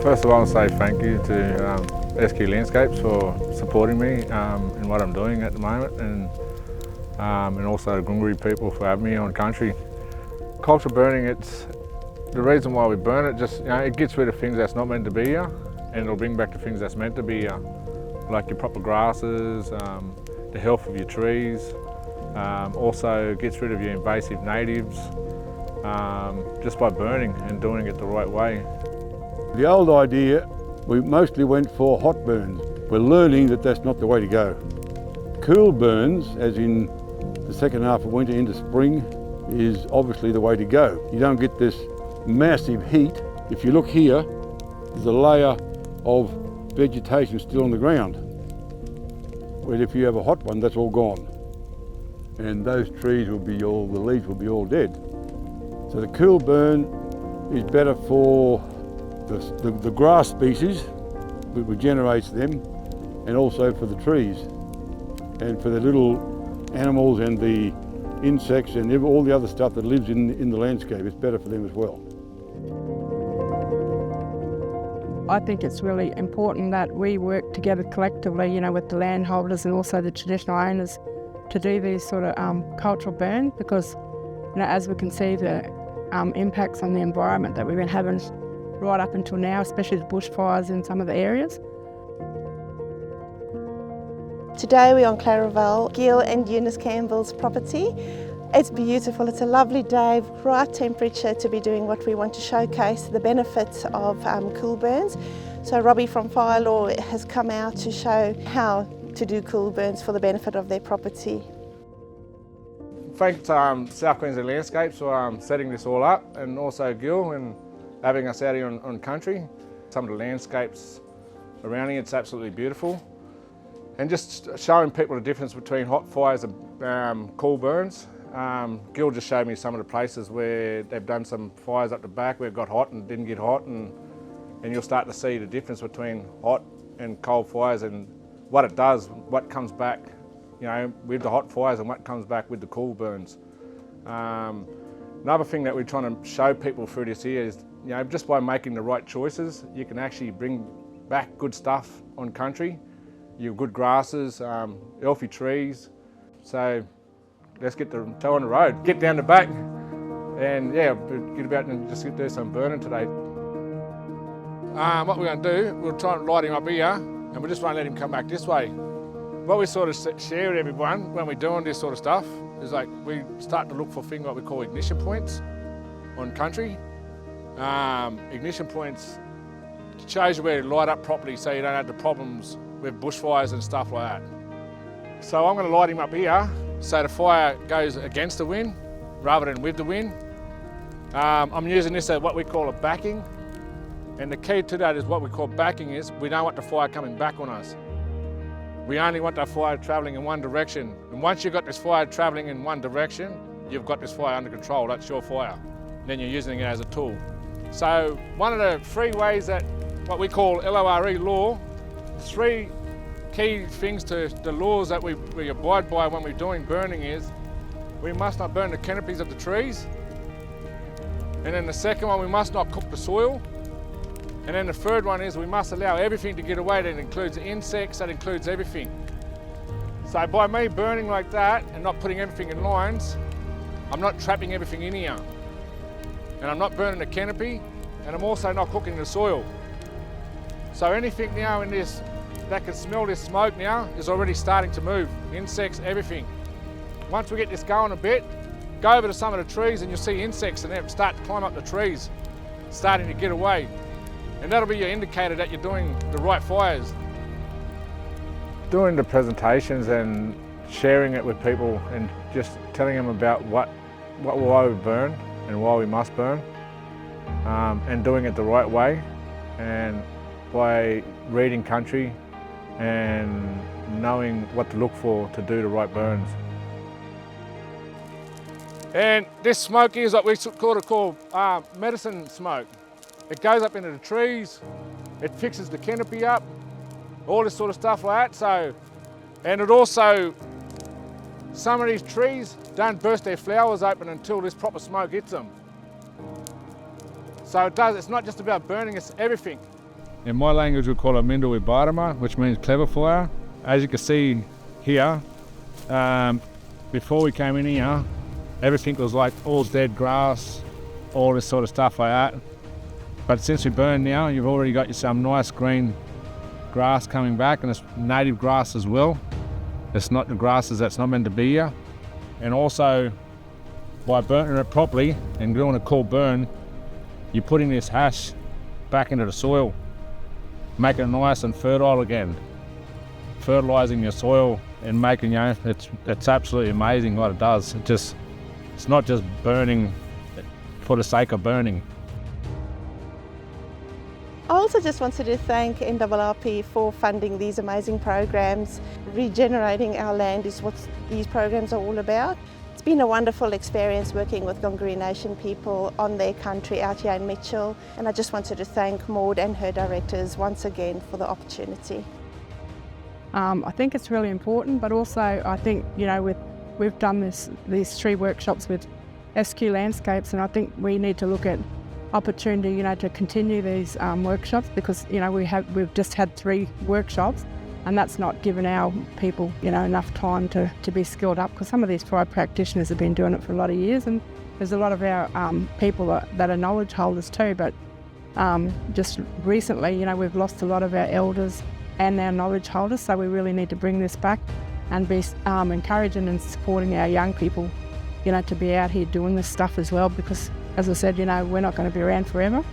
First of all, I'll say thank you to SQ Landscapes for supporting me in what I'm doing at the moment, and also the Gunggari people for having me on country. Culture burning, it's the reason why we burn it. Just it gets rid of things that's not meant to be here, and it'll bring back the things that's meant to be here, like your proper grasses, the health of your trees. Also gets rid of your invasive natives just by burning and doing it the right way. The old idea, we mostly went for hot burns. We're learning that that's not the way to go. Cool burns, as in the second half of winter into spring, is obviously the way to go. You don't get this massive heat. If you look here, there's a layer of vegetation still on the ground. Where if you have a hot one, that's all gone. And those trees will be the leaves will be all dead. So the cool burn is better for the grass species, which regenerates them, and also for the trees. And for the little animals and the insects and all the other stuff that lives in the landscape, it's better for them as well. I think it's really important that we work together collectively, with the landholders and also the traditional owners to do these sort of cultural burns, because, as we can see, the impacts on the environment that we've been having right up until now, especially the bushfires in some of the areas. Today we're on Claraval, Gil and Eunice Campbell's property. It's beautiful, it's a lovely day, right temperature to be doing what we want to showcase, the benefits of cool burns. So Robbie from Fire Law has come out to show how to do cool burns for the benefit of their property. Thanks South Queensland Landscapes for setting this all up, and also Gil and having us out here on country. Some of the landscapes around here, it's absolutely beautiful. And just showing people the difference between hot fires and cool burns. Gil just showed me some of the places where they've done some fires up the back where it got hot and didn't get hot, and you'll start to see the difference between hot and cold fires and what it does, what comes back, with the hot fires and what comes back with the cool burns. Another thing that we're trying to show people through this here is, just by making the right choices, you can actually bring back good stuff on country. Your good grasses, healthy trees. So let's get the toe on the road. Get down the back and get about and just do some burning today. What we're going to do, we'll try and light him up here, and we just won't let him come back this way. What we sort of share with everyone when we're doing this sort of stuff is we start to look for things what we call ignition points on country. Ignition points shows you where to light up properly so you don't have the problems with bushfires and stuff like that. So I'm going to light him up here so the fire goes against the wind rather than with the wind. I'm using this as what we call a backing, and the key to that is what we call backing is we don't want the fire coming back on us. We only want that fire travelling in one direction, and once you've got this fire travelling in one direction, you've got this fire under control. That's your fire. Then you're using it as a tool. So one of the three ways that what we call LORE law, three key things to the laws that we abide by when we're doing burning is we must not burn the canopies of the trees, and then the second one, we must not cook the soil, and then the third one is we must allow everything to get away. That includes insects, that includes everything. So by me burning like that and not putting everything in lines, I'm not trapping everything in here, and I'm not burning the canopy, and I'm also not cooking the soil. So anything now in this that can smell this smoke now is already starting to move. Insects, everything. Once we get this going a bit, go over to some of the trees and you'll see insects and they start to climb up the trees, starting to get away. And that'll be your indicator that you're doing the right fires. Doing the presentations and sharing it with people and just telling them about why we burn and why we must burn, and doing it the right way, and by reading country and knowing what to look for to do the right burns. And this smoke is what we call medicine smoke. It goes up into the trees, it fixes the canopy up, all this sort of stuff like that. So, and it also, some of these trees don't burst their flowers open until this proper smoke hits them. So it does, it's not just about burning, it's everything. In my language, we call it Mindui Barama, which means clever flower. As you can see here, before we came in here, everything was like all dead grass, all this sort of stuff like that. But since we burned now, you've already got you some nice green grass coming back, and it's native grass as well. It's not the grasses that's not meant to be here. And also, by burning it properly and doing a cool burn, you're putting this hash back into the soil, making it nice and fertile again. Fertilising your soil and making, it's absolutely amazing what it does. It's not just burning for the sake of burning. I also just wanted to thank NRRP for funding these amazing programs. Regenerating our land is what these programs are all about. It's been a wonderful experience working with Gunggari Nation people on their country out here in Mitchell, and I just wanted to thank Maud and her directors once again for the opportunity. I think it's really important, but also I think, we've done these 3 workshops with SQ Landscapes, and I think we need to look at opportunity, to continue these workshops, because, we've just had 3 workshops, and that's not given our people, enough time to be skilled up, because some of these tribe practitioners have been doing it for a lot of years, and there's a lot of our people that are knowledge holders too, but just recently, we've lost a lot of our elders and our knowledge holders, so we really need to bring this back and be encouraging and supporting our young people, to be out here doing this stuff as well, because as I said, we're not going to be around forever,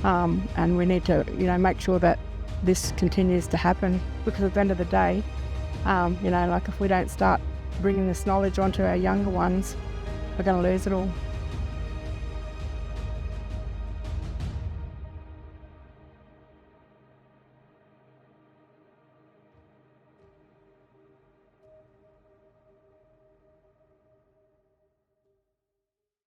and we need to, make sure that this continues to happen, because at the end of the day, if we don't start bringing this knowledge onto our younger ones, we're going to lose it all.